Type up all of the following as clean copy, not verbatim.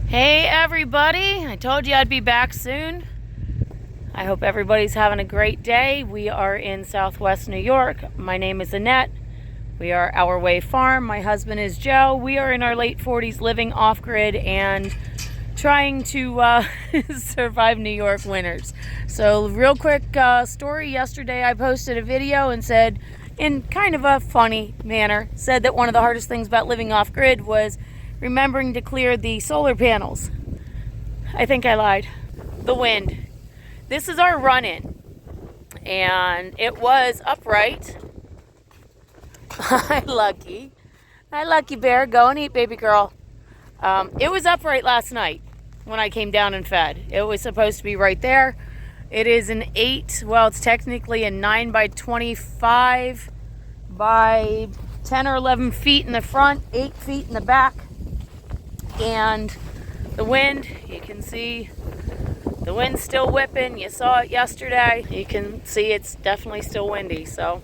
Hey everybody, I told you I'd be back soon. I hope everybody's having a great day. We are in Southwest New York. My name is Annette. We are Our Way Farm. My husband is Joe. We are in our late 40s living off-grid and trying to survive New York winters. So real quick story. Yesterday I posted a video and said, in kind of a funny manner, said that one of the hardest things about living off-grid was remembering to clear the solar panels. I think I lied. The wind. This is our run-in, and it was upright. Hi, Lucky. Hi, Lucky Bear. Go and eat, baby girl. It was upright last night when I came down and fed. It was supposed to be right there. It is an 8, well, it's technically a 9 by 25 by 10 or 11 feet in the front, 8 feet in the back. And the wind, you can see the wind's still whipping. You saw it yesterday. You can see it's definitely still windy. So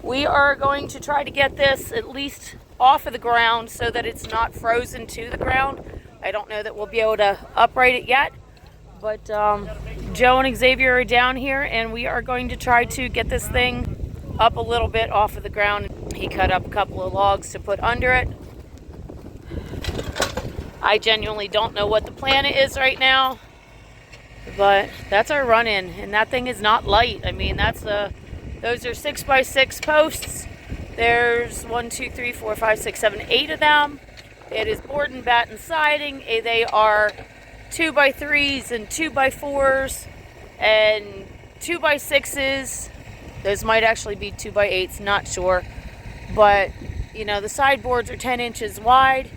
we are going to try to get this at least off of the ground so that it's not frozen to the ground. I don't know that we'll be able to upright it yet, but Joe and Xavier are down here and we are going to try to get this thing up a little bit off of the ground. He cut up a couple of logs to put under it. I genuinely don't know what the plan is right now, but that's our run-in, and that thing is not light. I mean, those are 6x6 posts. There's 1, 2, 3, 4, 5, 6, 7, 8 of them. It is board and batten siding. They are 2x3s and 2x4s and 2x6s. Those might actually be 2x8s, not sure. But, you know, the sideboards are 10 inches wide.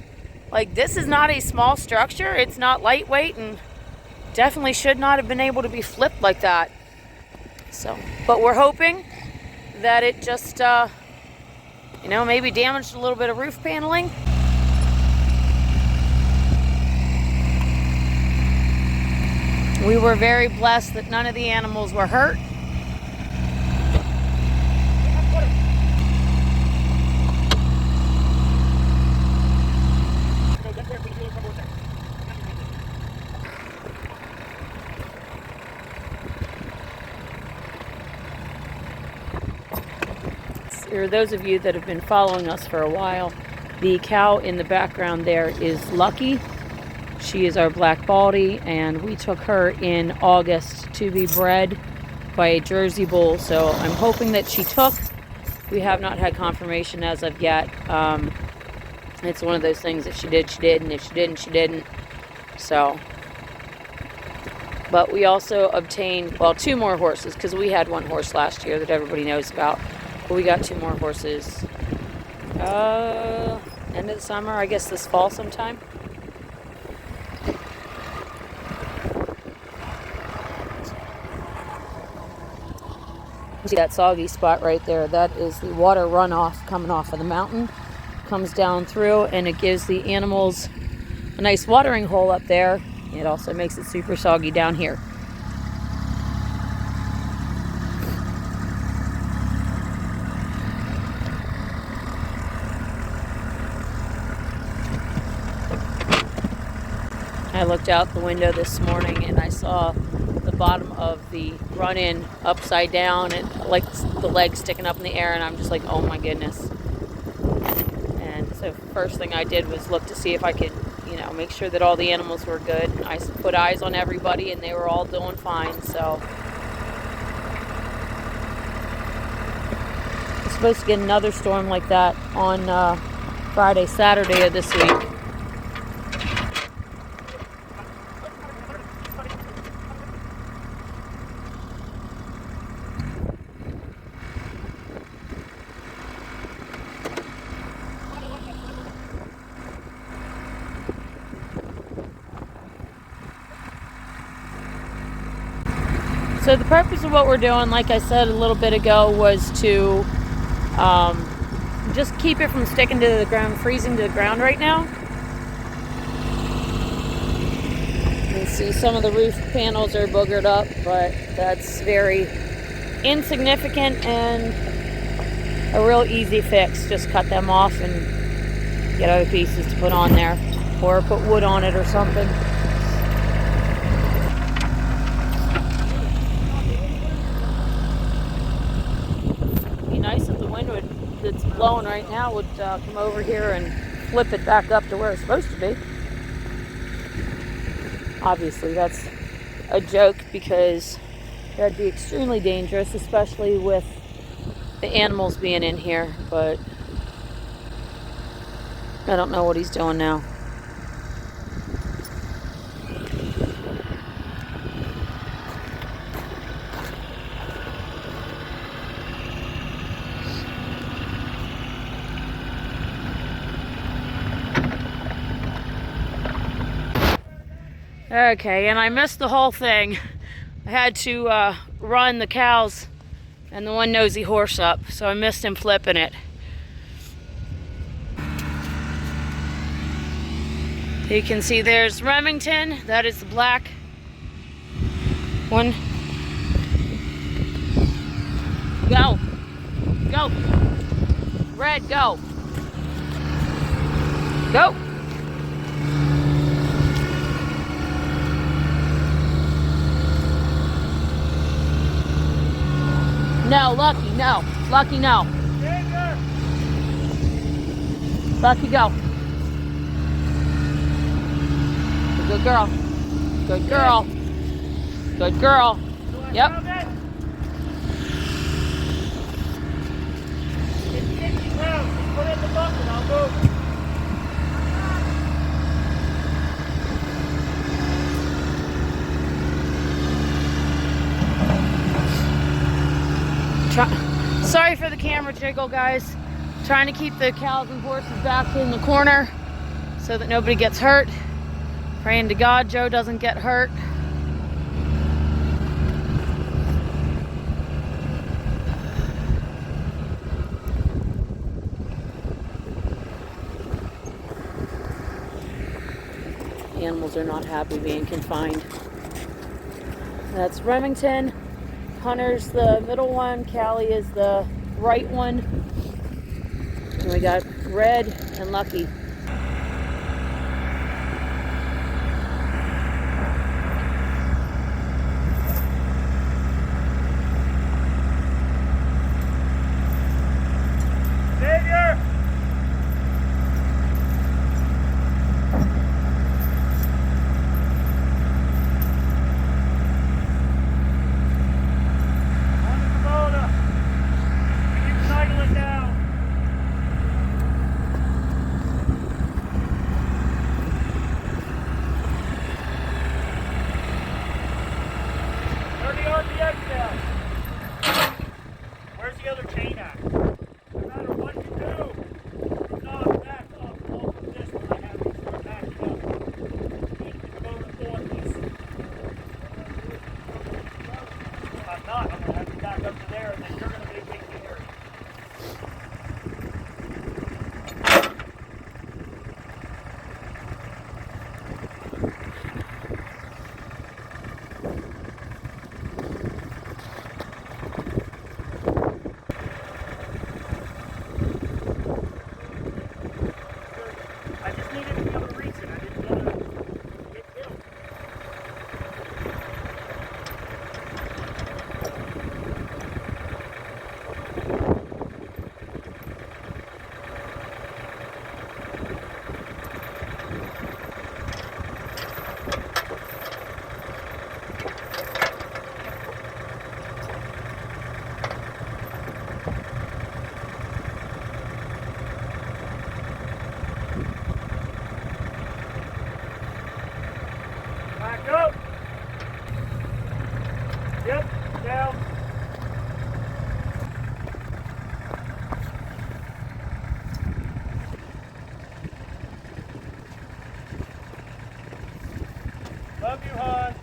Like, this is not a small structure. It's not lightweight and definitely should not have been able to be flipped like that. So, but we're hoping that it just, maybe damaged a little bit of roof paneling. We were very blessed that none of the animals were hurt. For those of you that have been following us for a while, the cow in the background there is Lucky. She is our black baldy, and we took her in August to be bred by a Jersey bull. So I'm hoping that she took. We have not had confirmation as of yet. It's one of those things that she did, and if she didn't, she didn't. So, but we also obtained, 2 more horses, because we had 1 horse last year that everybody knows about. But we got 2 more horses end of the summer, I guess this fall sometime. See that soggy spot right there? That is the water runoff coming off of the mountain. Comes down through and it gives the animals a nice watering hole up there. It also makes it super soggy down here. I looked out the window this morning and I saw the bottom of the run-in upside down and like the legs sticking up in the air, and I'm just like, oh my goodness. And so first thing I did was look to see if I could, make sure that all the animals were good. I put eyes on everybody and they were all doing fine. So I'm supposed to get another storm like that on Friday, Saturday of this week. So the purpose of what we're doing, like I said a little bit ago, was to just keep it from sticking to the ground, freezing to the ground right now. You can see some of the roof panels are boogered up, but that's very insignificant and a real easy fix. Just cut them off and get other pieces to put on there, or put wood on it or something. that's blowing right now would come over here and flip it back up to where it's supposed to be. Obviously, that's a joke because that'd be extremely dangerous, especially with the animals being in here, but I don't know what he's doing now. Okay, and I missed the whole thing. I had to run the cows and the one nosy horse up, so I missed him flipping it. You can see there's Remington. That is the black one. Go. Go. Red, go. Go. No, Lucky, no. Lucky, no. Lucky, go. Good girl. Good girl. Good girl. Yep. It's 50 pounds. Just put it in the bucket. I'll move it. Sorry for the camera jiggle, guys. Trying to keep the cows and horses back in the corner so that nobody gets hurt. Praying to God Joe doesn't get hurt. The animals are not happy being confined. That's Remington. Hunter's the middle one. Callie is the right one. And we got Red and Lucky. Where's the other chain at? No matter what you do, do not back up off of this when I have you start backing up. You need to go to 40s. If I'm not, I'm going to have you back up to there, and then you're going to vacate the area. I just needed to be able to reach it. I didn't want to get killed. Back up. Yep, down. Love you, hon.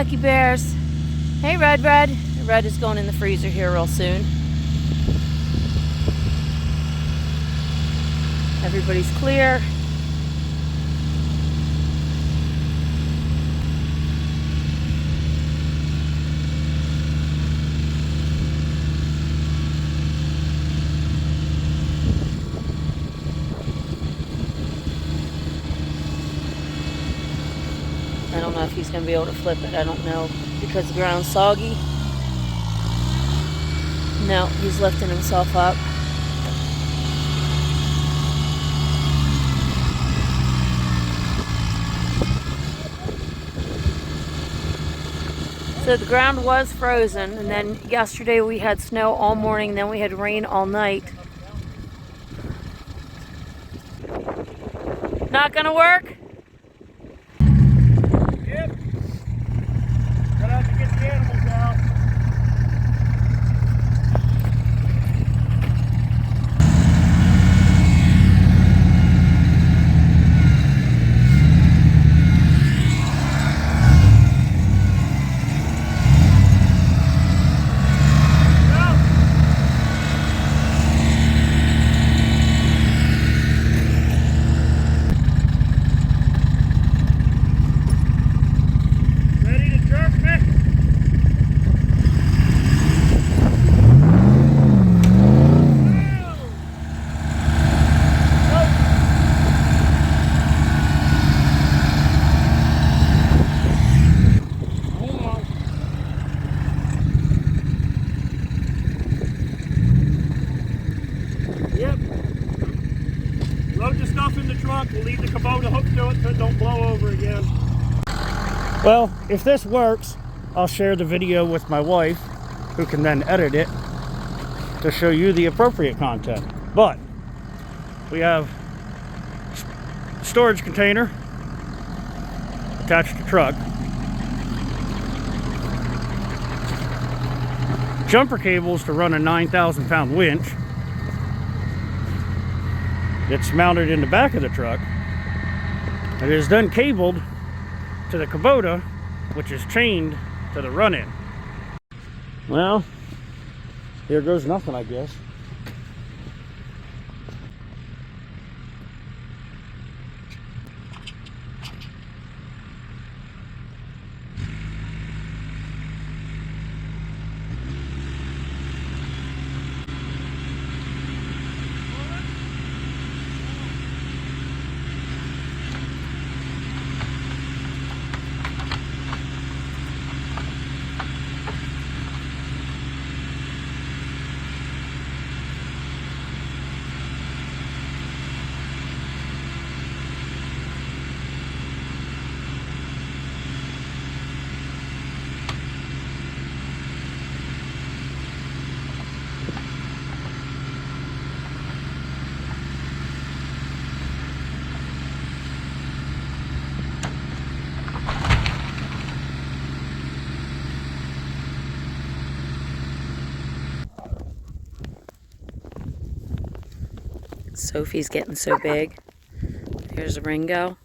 Lucky Bears. Hey, Red. Red is going in the freezer here real soon. Everybody's clear. I don't know if he's going to be able to flip it. I don't know because the ground's soggy. No, he's lifting himself up. So the ground was frozen, and then yesterday we had snow all morning, then we had rain all night. Not going to work? Yep. Gonna have to get the animals out. Load the stuff in the truck. We'll leave the Kubota hooked to it so it don't blow over again. Well, if this works, I'll share the video with my wife, who can then edit it to show you the appropriate content. But we have storage container attached to truck, jumper cables to run a 9,000 pound winch. It's mounted in the back of the truck. It is then cabled to the Kubota, which is chained to the run-in. Well, here goes nothing, I guess. Sophie's getting so big. Here's Ringo.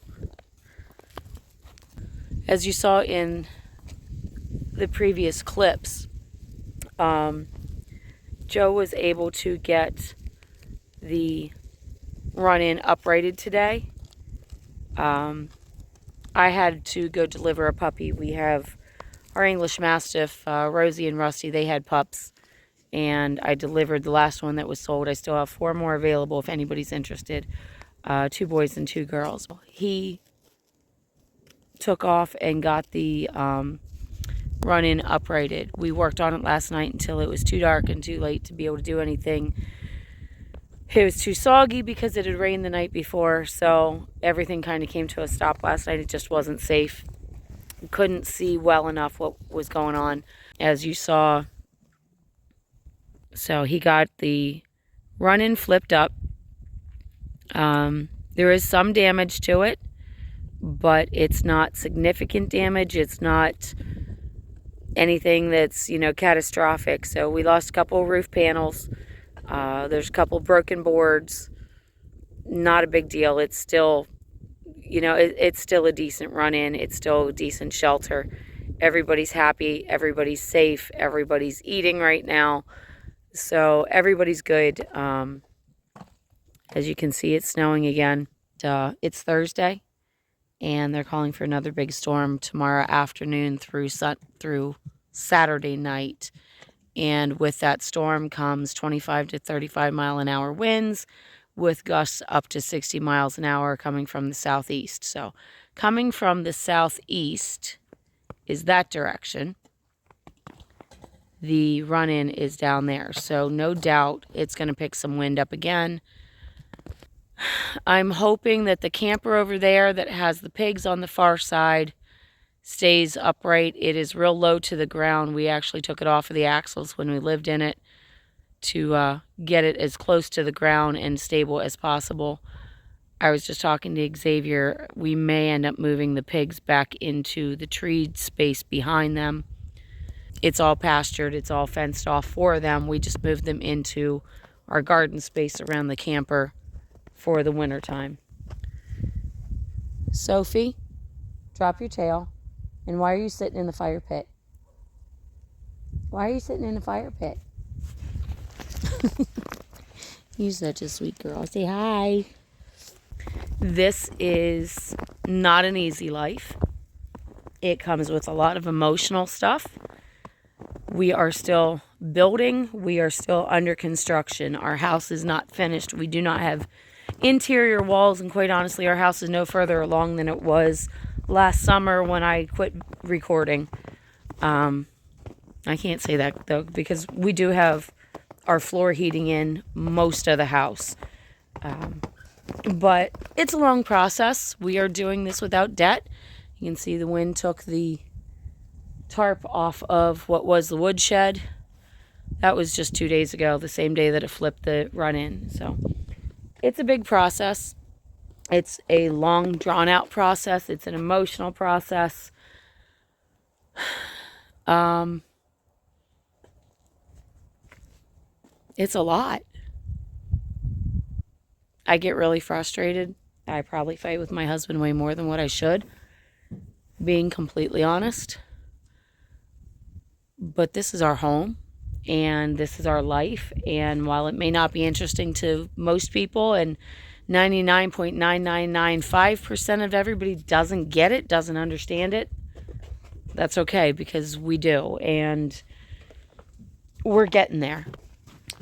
As you saw in the previous clips, Joe was able to get the run-in uprighted today. I had to go deliver a puppy. We have our English Mastiff, Rosie and Rusty. They had pups, and I delivered the last one that was sold. I still have 4 more available if anybody's interested. 2 boys and 2 girls. He took off and got the run-in uprighted. We worked on it last night until it was too dark and too late to be able to do anything. It was too soggy because it had rained the night before, so everything kind of came to a stop last night. It just wasn't safe. Couldn't see well enough what was going on, as you saw. So he got the run-in flipped up. There is some damage to it, but it's not significant damage. It's not anything that's, catastrophic. So we lost a couple of roof panels. There's a couple broken boards. Not a big deal. It's still, it's still a decent run-in. It's still a decent shelter. Everybody's happy. Everybody's safe. Everybody's eating right now. So everybody's good. As you can see, it's snowing again. It's Thursday, and they're calling for another big storm tomorrow afternoon through Saturday night. And with that storm comes 25 to 35 mile an hour winds with gusts up to 60 miles an hour coming from the southeast. So coming from the southeast is that direction. The run-in is down there. So no doubt it's going to pick some wind up again. I'm hoping that the camper over there that has the pigs on the far side stays upright. It is real low to the ground. We actually took it off of the axles when we lived in it to get it as close to the ground and stable as possible. I was just talking to Xavier. We may end up moving the pigs back into the tree space behind them. It's all pastured. It's all fenced off for them. We just moved them into our garden space around the camper for the winter time. Sophie, drop your tail. And why are you sitting in the fire pit? Why are you sitting in the fire pit? You're such a sweet girl. Say hi. This is not an easy life. It comes with a lot of emotional stuff. We are still building. We are still under construction. Our house is not finished. We do not have interior walls, and quite honestly, our house is no further along than it was last summer when I quit recording. I can't say that though, because we do have our floor heating in most of the house. But it's a long process. We are doing this without debt. You can see the wind took the tarp off of what was the woodshed. That was just 2 days ago, the same day that it flipped the run-in. So it's a big process. It's a long, drawn-out process. It's an emotional process. It's a lot. I get really frustrated. I probably fight with my husband way more than what I should, being completely honest. But this is our home, and this is our life. And while it may not be interesting to most people, and 99.9995% of everybody doesn't get it, doesn't understand it, that's okay, because we do, and we're getting there.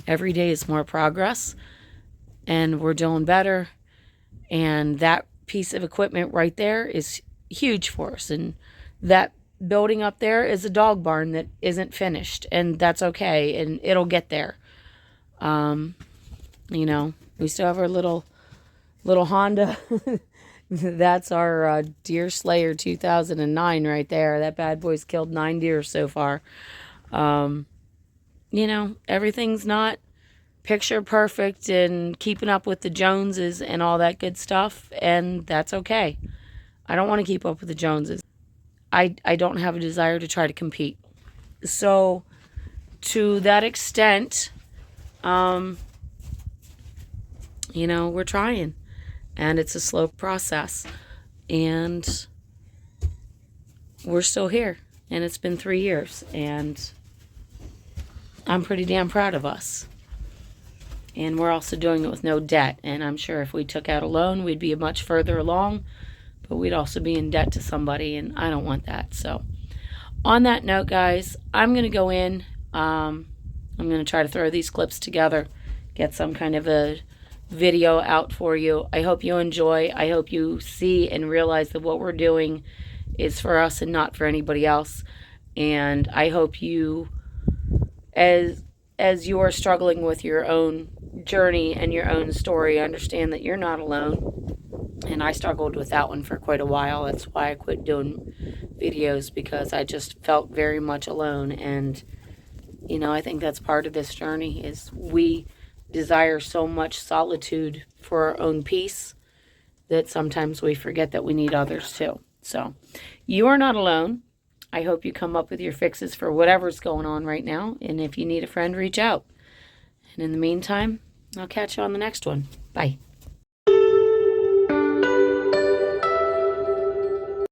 Every day is more progress, and we're doing better, and that piece of equipment right there is huge for us, and that building up there is a dog barn that isn't finished, and that's okay, and it'll get there. You know, we still have our little Honda. That's our Deer Slayer 2009 right there. That bad boy's killed 9 deer so far. You know, everything's not picture perfect and keeping up with the Joneses and all that good stuff, and that's okay. I don't want to keep up with the Joneses. I don't have a desire to try to compete. So to that extent, you know, we're trying. And it's a slow process. And we're still here. And it's been 3 years. And I'm pretty damn proud of us. And we're also doing it with no debt. And I'm sure if we took out a loan, we'd be much further along. But we'd also be in debt to somebody. And I don't want that. So on that note, guys, I'm going to go in. I'm going to try to throw these clips together. Get some kind of a video out for you. I hope you enjoy. I hope you see and realize that what we're doing is for us and not for anybody else. And I hope you, as you are struggling with your own journey and your own story, understand that you're not alone. And I struggled with that one for quite a while. That's why I quit doing videos, because I just felt very much alone. And you know, I think that's part of this journey, is we desire so much solitude for our own peace that sometimes we forget that we need others too. So you are not alone. I hope you come up with your fixes for whatever's going on right now. And if you need a friend, reach out. And in the meantime, I'll catch you on the next one. Bye.